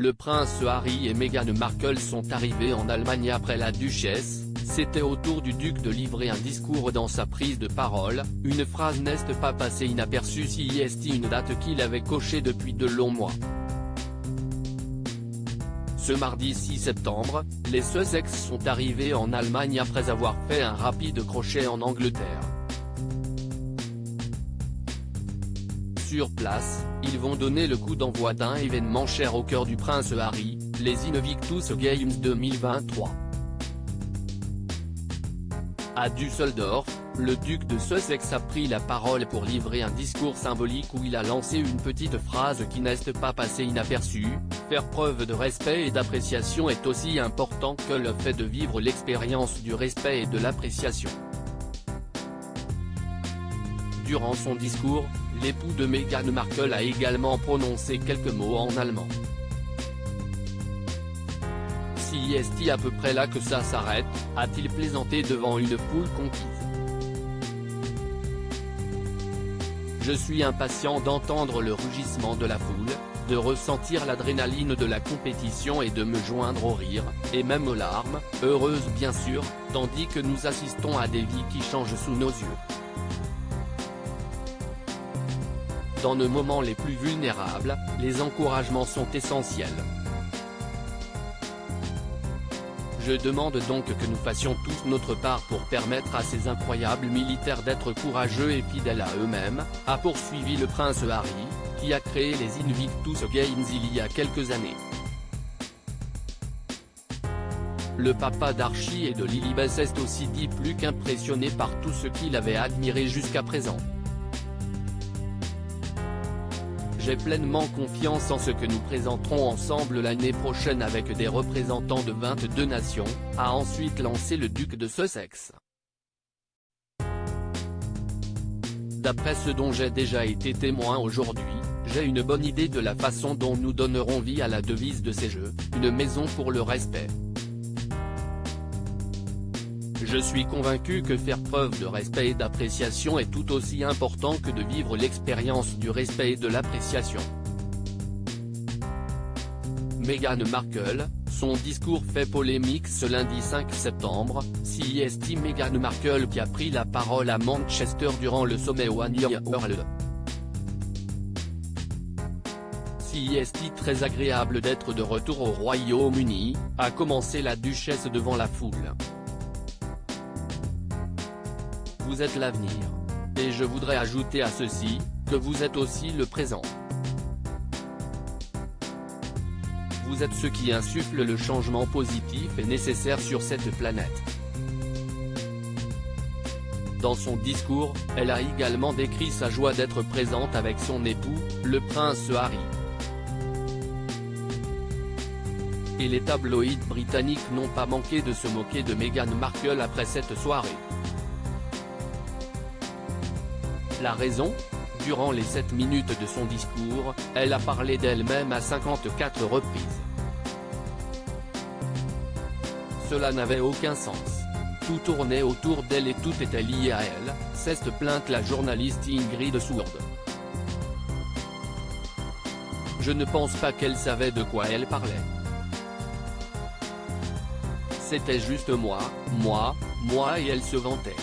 le prince Harry et Meghan Markle sont arrivés en Allemagne après la duchesse. C'était au tour du duc de livrer un discours. Dans sa prise de parole, une phrase n'est pas passée inaperçue, une date qu'il avait cochée depuis de longs mois. Ce mardi 6 septembre, les Sussex sont arrivés en Allemagne après avoir fait un rapide crochet en Angleterre. Sur place, ils vont donner le coup d'envoi d'un événement cher au cœur du prince Harry, les Invictus Games 2023. À Düsseldorf, le duc de Sussex a pris la parole pour livrer un discours symbolique où il a lancé une petite phrase qui n'est pas passée inaperçue: faire preuve de respect et d'appréciation est aussi important que le fait de vivre l'expérience du respect et de l'appréciation. Durant son discours, l'époux de Meghan Markle a également prononcé quelques mots en allemand. C'est à peu près là que ça s'arrête, a-t-il plaisanté devant une foule conquise. Je suis impatient d'entendre le rugissement de la foule, de ressentir l'adrénaline de la compétition et de me joindre au rire, et même aux larmes, heureuses bien sûr, tandis que nous assistons à des vies qui changent sous nos yeux. Dans nos moments les plus vulnérables, les encouragements sont essentiels. Je demande donc que nous fassions tous notre part pour permettre à ces incroyables militaires d'être courageux et fidèles à eux-mêmes, a poursuivi le prince Harry, qui a créé les Invictus Games il y a quelques années. Le papa d'Archie et de Lilibet est aussi dit plus qu'impressionné par tout ce qu'il avait admiré jusqu'à présent. J'ai pleinement confiance en ce que nous présenterons ensemble l'année prochaine avec des représentants de 22 nations, a ensuite lancé le duc de Sussex. D'après ce dont j'ai déjà été témoin aujourd'hui, j'ai une bonne idée de la façon dont nous donnerons vie à la devise de ces Jeux, une maison pour le respect. Je suis convaincu que faire preuve de respect et d'appréciation est tout aussi important que de vivre l'expérience du respect et de l'appréciation. Meghan Markle, son discours fait polémique ce lundi 5 septembre, Meghan Markle qui a pris la parole à Manchester durant le sommet One Year World. Très agréable d'être de retour au Royaume-Uni, a commencé la duchesse devant la foule. Vous êtes l'avenir. Et je voudrais ajouter à ceci, que vous êtes aussi le présent. Vous êtes ceux qui insufflent le changement positif et nécessaire sur cette planète. Dans son discours, elle a également décrit sa joie d'être présente avec son époux, le prince Harry. Et les tabloïds britanniques n'ont pas manqué de se moquer de Meghan Markle après cette soirée. La raison ? Durant les 7 minutes de son discours, elle a parlé d'elle-même à 54 reprises. Cela n'avait aucun sens. Tout tournait autour d'elle et tout était lié à elle, s'est plainte la journaliste Ingrid Sourde. Je ne pense pas qu'elle savait de quoi elle parlait. C'était juste moi et elle se vantait.